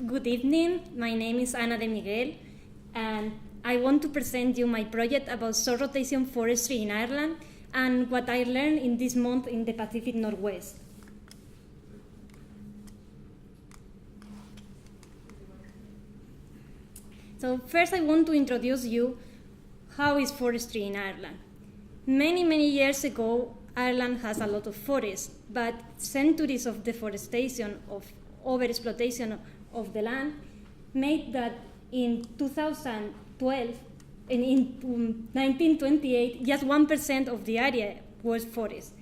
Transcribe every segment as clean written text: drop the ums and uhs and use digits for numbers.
Good evening, my name is Ana de Miguel, and I want to present you my project about soil rotation forestry in Ireland and what I learned in this month in the Pacific Northwest. So first I want to introduce you how is forestry in Ireland. Many years ago, Ireland has a lot of forests, but centuries of deforestation, of overexploitation of the land, made that in 2012, and in 1928, just 1% of the area was forest.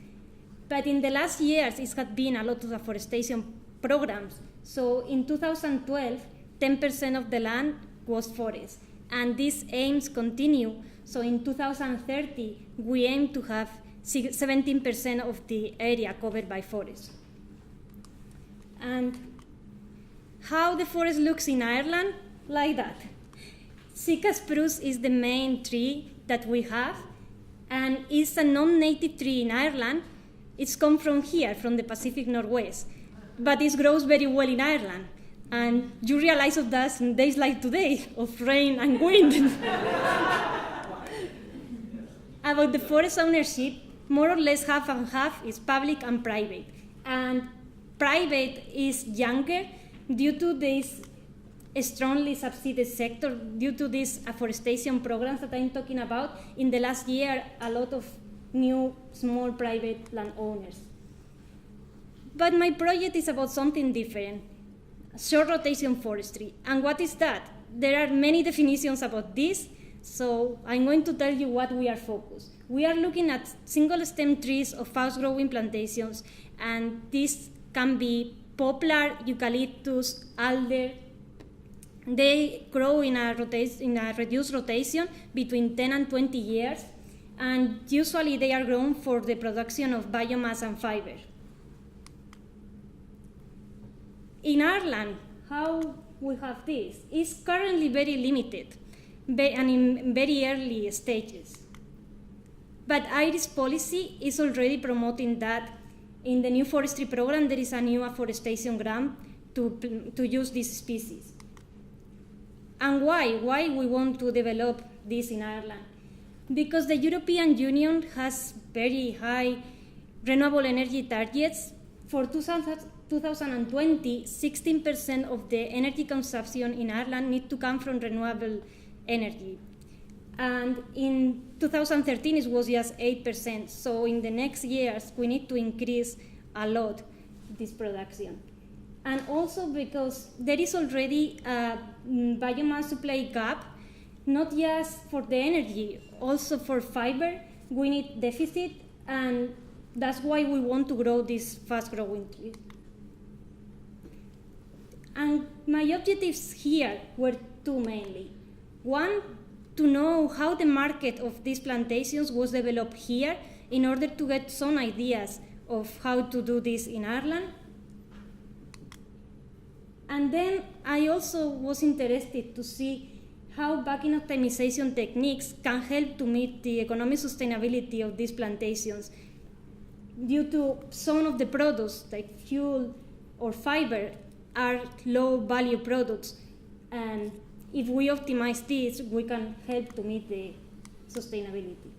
But in the last years, it has been a lot of deforestation programs. So in 2012, 10% of the land was forest. And these aims continue. So in 2030, we aim to have 17% of the area covered by forest. And how the forest looks in Ireland? Like that. Sika Spruce is the main tree that we have, and it's a non-native tree in Ireland. It's come from here, from the Pacific Northwest, but it grows very well in Ireland. And you realize of that in days like today, of rain and wind. About the forest ownership, more or less half and half is public and private. And private is younger due to this strongly subsidized sector, due to these afforestation programs that I'm talking about. In the last year, a lot of new small private landowners. But my project is about something different. Short rotation forestry. And what is that? There are many definitions about this, so I'm going to tell you what we are focused. We are looking at single stem trees of fast-growing plantations, and this can be poplar, eucalyptus, alder. They grow in a reduced rotation between 10 and 20 years, and usually they are grown for the production of biomass and fiber. In Ireland, how we have this is currently very limited and in very early stages. But Irish policy is already promoting that. In the new forestry program, there is a new afforestation grant to use this species. And why? Why we want to develop this in Ireland? Because the European Union has very high renewable energy targets. For 2020, 16% of the energy consumption in Ireland need to come from renewable energy. And in 2013, it was just 8%. So in the next years, we need to increase a lot this production. And also because there is already a biomass supply gap, not just for the energy, also for fiber, we need deficit, and that's why we want to grow this fast-growing tree. And my objectives here were two mainly. One, to know how the market of these plantations was developed here in order to get some ideas of how to do this in Ireland. And then I also was interested to see how backing optimization techniques can help to meet the economic sustainability of these plantations due to some of the products like fuel or fiber are low value products, and if we optimize this, we can help to meet the sustainability.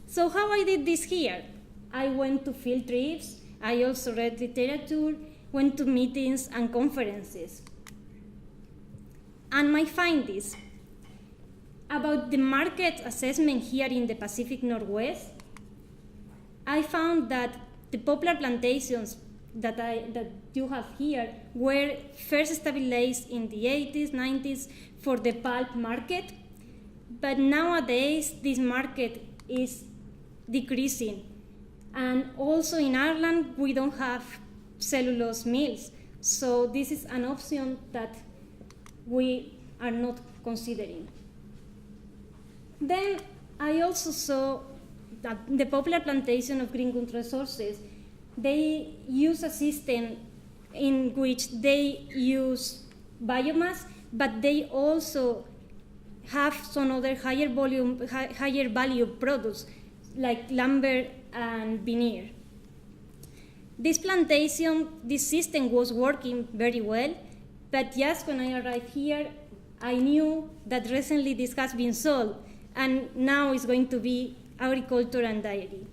So how I did this here? I went to field trips, I also read literature, went to meetings and conferences. And my findings about the market assessment here in the Pacific Northwest, I found that the poplar plantations that you have here were first stabilized in the 80s, 90s for the pulp market, but nowadays this market is decreasing. And also in Ireland, we don't have cellulose mills, so this is an option that we are not considering. Then I also saw that the poplar plantation of Greenwood Resources, they use a system in which they use biomass, but they also have some other higher value products like lumber and veneer. This plantation, this system was working very well, But just when I arrived here, I knew that recently this has been solved, and now it's going to be agriculture and dairy.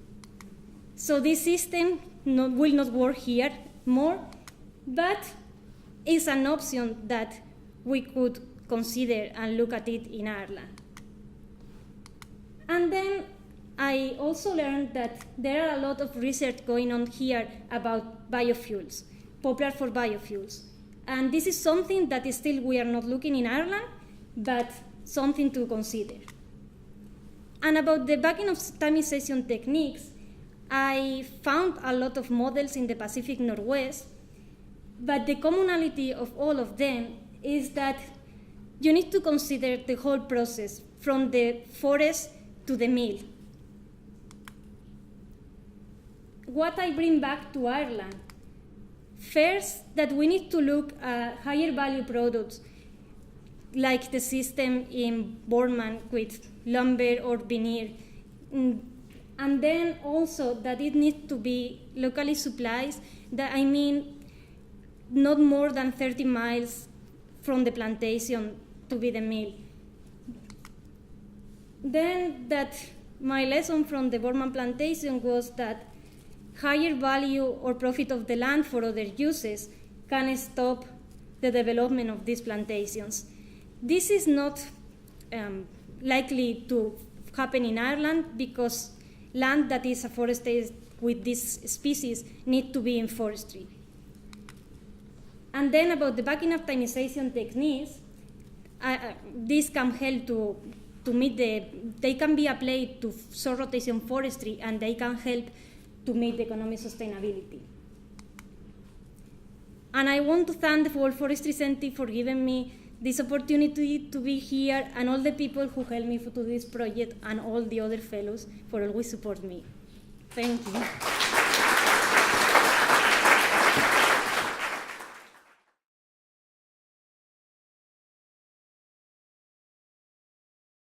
So this system will not work here more, but it's an option that we could consider and look at it in Ireland. And then I also learned that there are a lot of research going on here about biofuels, popular for biofuels. And this is something that is still we are not looking in Ireland, but something to consider. And about the backing of optimization techniques, I found a lot of models in the Pacific Northwest, but the commonality of all of them is that you need to consider the whole process from the forest to the mill. What I bring back to Ireland, first, that we need to look at higher value products like the system in Bournemouth with lumber or veneer. And then also that it needs to be locally supplied, that I mean not more than 30 miles from the plantation to be the mill. Then that my lesson from the Bournemouth plantation was that higher value or profit of the land for other uses can stop the development of these plantations. This is not likely to happen in Ireland because land that is afforested with this species need to be in forestry. And then about the backing optimization techniques, this can help to meet they can be applied to soil rotation forestry, and they can help to meet the economic sustainability. And I want to thank the World Forestry Center for giving me this opportunity to be here, and all the people who helped me to this project, and all the other fellows for always support me. Thank you.